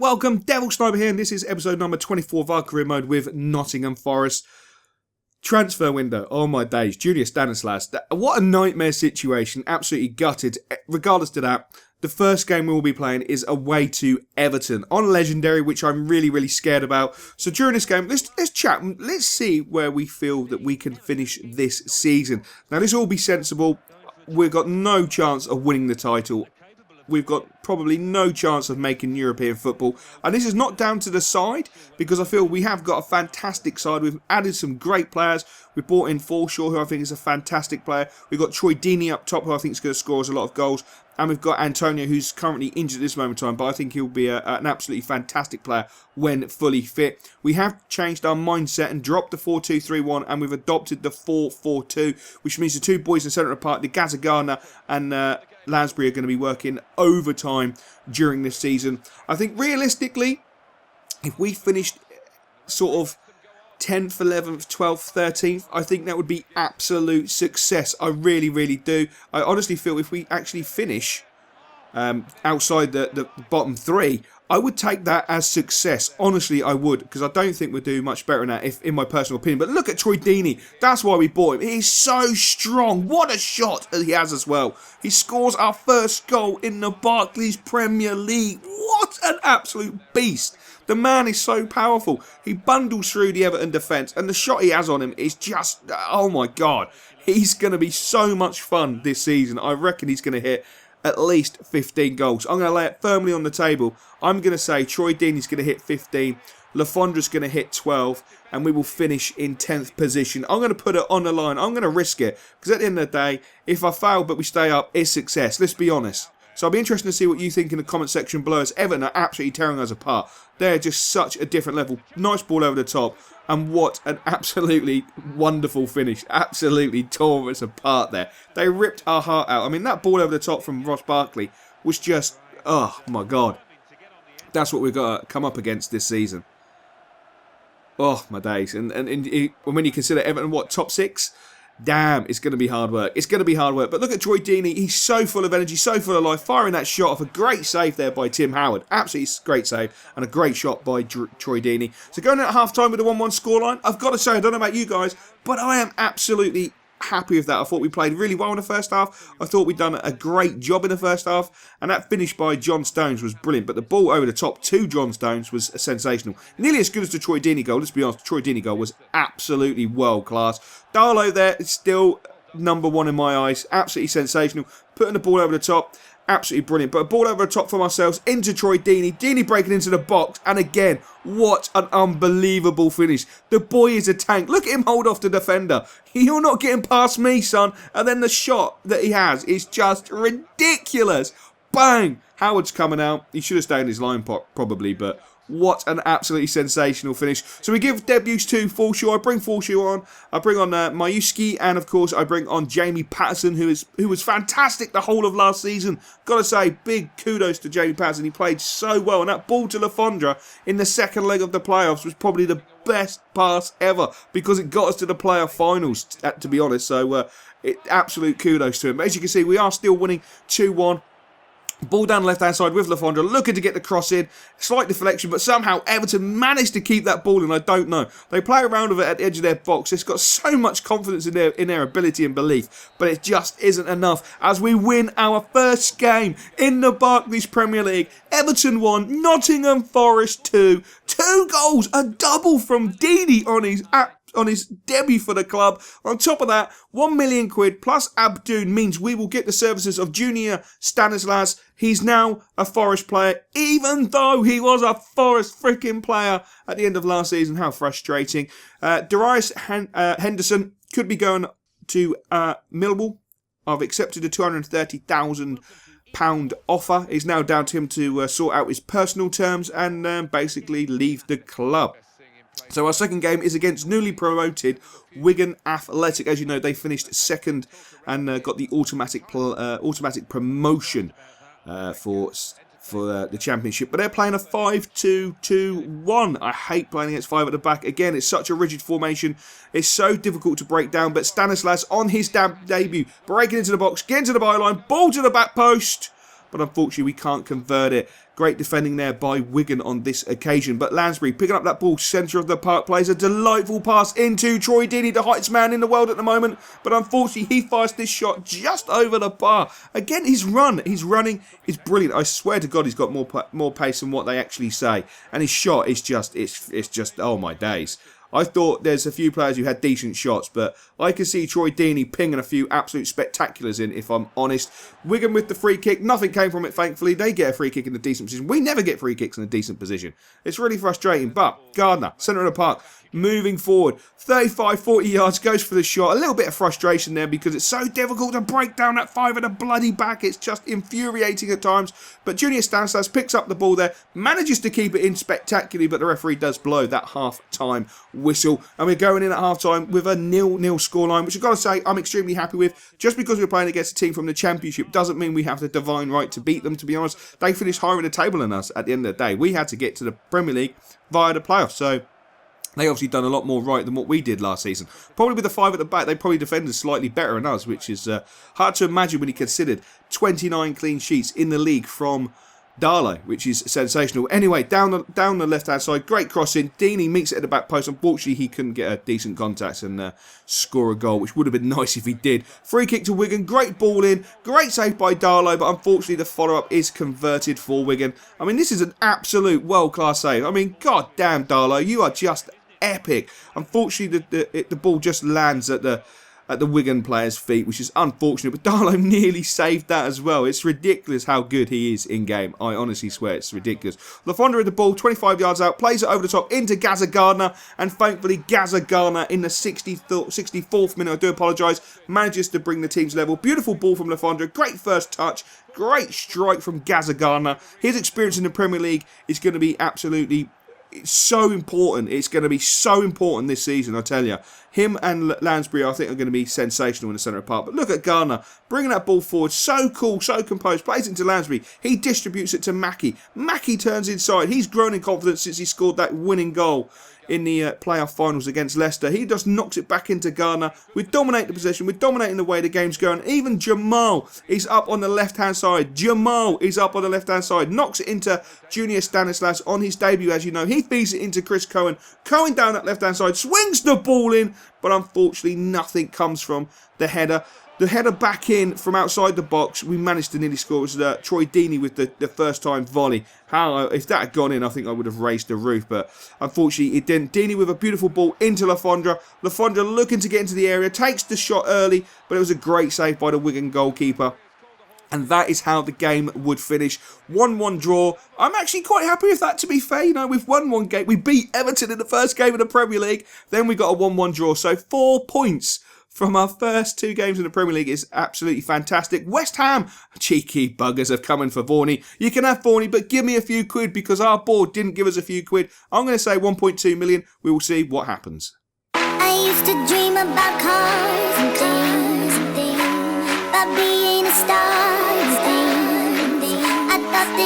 welcome, Devil Sniper here, and this is episode number 24 of our career mode with Nottingham Forest. Transfer window, oh my days, Julius Stanislas, what a nightmare situation, absolutely gutted. Regardless to that, the first game we will be playing is away to Everton on Legendary, which I'm really scared about. So during this game, let's chat, let's see where we feel that we can finish this season. Now this will be sensible, we've got no chance of winning the title. We've got probably no chance of making European football. And this is not down to the side, because I feel we have got a fantastic side. We've added some great players. We brought in Forshaw, who I think is a fantastic player. We've got Troy Deeney up top, who I think is going to score us a lot of goals. And we've got Antonio, who's currently injured at this moment in time, but I think he'll be an absolutely fantastic player when fully fit. We have changed our mindset and dropped the 4-2-3-1, and we've adopted the 4-4-2, which means the two boys in centre of the park, the Gazagana and Lansbury, are going to be working overtime during this season. I think realistically, if we finished sort of 10th, 11th, 12th, 13th, I think that would be absolute success. I really do. I honestly feel if we actually finish outside the bottom three, I would take that as success. Honestly, I would, because I don't think we'll do much better than that, in my personal opinion. But look at Troy Deeney. That's why we bought him. He's so strong. What a shot he has as well. He scores our first goal in the Barclays Premier League. What an absolute beast. The man is so powerful. He bundles through the Everton defence, and the shot he has on him is just, oh my God. He's going to be so much fun this season. I reckon he's going to hit at least 15 goals. I'm going to lay it firmly on the table. I'm going to say Troy Deeney's going to hit 15, Lafondra's going to hit 12, and we will finish in 10th position. I'm going to put it on the line. I'm going to risk it, because at the end of the day, if I fail but we stay up, it's success. Let's be honest. So I'll be interested to see what you think in the comment section below, as Everton are absolutely tearing us apart. They're just such a different level. Nice ball over the top. And what an absolutely wonderful finish. Absolutely tore us apart there. They ripped our heart out. I mean, that ball over the top from Ross Barkley was just, oh my God. That's what we've got to come up against this season. Oh, my days. And when you consider Everton, what, top 6? Damn, it's going to be hard work. It's going to be hard work. But look at Troy Deeney. He's so full of energy, so full of life. Firing that shot off. A great save there by Tim Howard. Absolutely great save. And a great shot by Troy Deeney. So going at half-time with a 1-1 scoreline, I've got to say, I don't know about you guys, but I am absolutely happy with that. I thought we played really well in the first half. I thought we'd done a great job in the first half, and that finish by John Stones was brilliant, but the ball over the top to John Stones was sensational. Nearly as good as the Troy Deeney goal. Let's be honest, the Troy Deeney goal was absolutely world class. Darlow there is still number one in my eyes. Absolutely sensational. Putting the ball over the top, absolutely brilliant. But a ball over the top from ourselves into Troy Deeney. Deeney breaking into the box. And again, what an unbelievable finish. The boy is a tank. Look at him hold off the defender. You're not getting past me, son. And then the shot that he has is just ridiculous. Bang! Howard's coming out. He should have stayed in his line probably, but what an absolutely sensational finish. So we give debuts to Forshaw. I bring Forshaw on. I bring on Mayuski, and of course I bring on Jamie Patterson, who was fantastic the whole of last season. Got to say, big kudos to Jamie Patterson. He played so well, and that ball to Lafondra in the second leg of the playoffs was probably the best pass ever, because it got us to the playoff finals, to be honest. So absolute kudos to him. But as you can see, we are still winning 2-1. Ball down the left-hand side with Lafondra, looking to get the cross in. Slight deflection, but somehow Everton managed to keep that ball in. I don't know. They play around with it at the edge of their box. It's got so much confidence in their ability and belief, but it just isn't enough as we win our first game in the Barclays Premier League. Everton 1, Nottingham Forest 2. 2 goals, a double from Deeney on his debut for the club. On top of that, 1 million quid plus Abdoun means we will get the services of Junior Stanislas. He's now a Forest player, even though he was a Forest freaking player at the end of last season. How frustrating. Darius Henderson could be going to Millwall. I've accepted a £230,000 offer. It's now down to him to sort out his personal terms and basically leave the club. So our second game is against newly promoted Wigan Athletic. As you know, they finished second and got the automatic promotion for the championship. But they're playing a 5-2-2-1. I hate playing against 5 at the back. Again, it's such a rigid formation. It's so difficult to break down. But Stanislas on his debut, breaking into the box, getting to the byline, ball to the back post. but unfortunately we can't convert it. Great defending there by Wigan on this occasion. But Lansbury picking up that ball, centre of the park, plays a delightful pass into Troy Deeney, the hottest man in the world at the moment. But unfortunately, he fires this shot just over the bar. Again, his running is brilliant. I swear to God, he's got more pace than what they actually say. And his shot is just, it's just, oh my days. I thought there's a few players who had decent shots, but I can see Troy Deeney pinging a few absolute spectaculars in, if I'm honest. Wigan with the free kick, nothing came from it, thankfully. They get a free kick in a decent position. We never get free kicks in a decent position. It's really frustrating, but Gardner, centre of the park, moving forward, 35, 40 yards, goes for the shot. A little bit of frustration there because it's so difficult to break down that 5 at the bloody back. It's just infuriating at times. But Junior Stanislas picks up the ball there, manages to keep it in spectacularly, but the referee does blow that half-time whistle. And we're going in at half-time with a 0-0 scoreline, which I've got to say I'm extremely happy with. Just because we're playing against a team from the Championship doesn't mean we have the divine right to beat them, to be honest. They finished higher in the table than us at the end of the day. We had to get to the Premier League via the playoffs, so they obviously done a lot more right than what we did last season. Probably with the 5 at the back, they probably defended slightly better than us, which is hard to imagine when you considered 29 clean sheets in the league from Darlow, which is sensational. Anyway, down the left-hand side, great crossing. Deeney meets it at the back post. Unfortunately, he couldn't get a decent contact and score a goal, which would have been nice if he did. Free kick to Wigan, great ball in, great save by Darlow, but unfortunately the follow-up is converted for Wigan. I mean, this is an absolute world-class save. I mean, god damn, Darlow, you are just epic. Unfortunately, the ball just lands at the Wigan player's feet, which is unfortunate, but Darlow nearly saved that as well. It's ridiculous how good he is in game. I honestly swear it's ridiculous. Lafondra with the ball, 25 yards out, plays it over the top into Gazza Gardner, and thankfully Gazza Gardner in the 64th minute, I do apologise, manages to bring the team's level. Beautiful ball from Lafondra, great first touch, great strike from Gazza Gardner. His experience in the Premier League is going to be absolutely so important. It's going to be so important this season, I tell you. Him and Lansbury, I think, are going to be sensational in the centre of the park. But look at Gardner bringing that ball forward. So cool, so composed. Plays it into Lansbury. He distributes it to Mackie. Mackie turns inside. He's grown in confidence since he scored that winning goal in the playoff finals against Leicester. He just knocks it back into Gardner. We dominate the possession. We're dominating the way the game's going. Even Jamal is up on the left-hand side. Knocks it into Junior Stanislas on his debut, as you know. He feeds it into Chris Cohen. Cohen down that left-hand side. Swings the ball in, but unfortunately nothing comes from the header. The header back in from outside the box, we managed to nearly score. It was Troy Deeney with the first time volley. If that had gone in, I think I would have raised the roof, but unfortunately it didn't. Deeney with a beautiful ball into Lafondra. Lafondra looking to get into the area, takes the shot early, but it was a great save by the Wigan goalkeeper. And that is how the game would finish. 1-1 draw. I'm actually quite happy with that, to be fair. You know, we've won one game. We beat Everton in the first game of the Premier League. Then we got a 1-1 draw. So 4 points from our first 2 games in the Premier League is absolutely fantastic. West Ham, cheeky buggers, have come in for Vorney. You can have Vorney, but give me a few quid because our board didn't give us a few quid. I'm going to say 1.2 million. We will see what happens. I used to dream about cars and things, about being a star and things. I thought that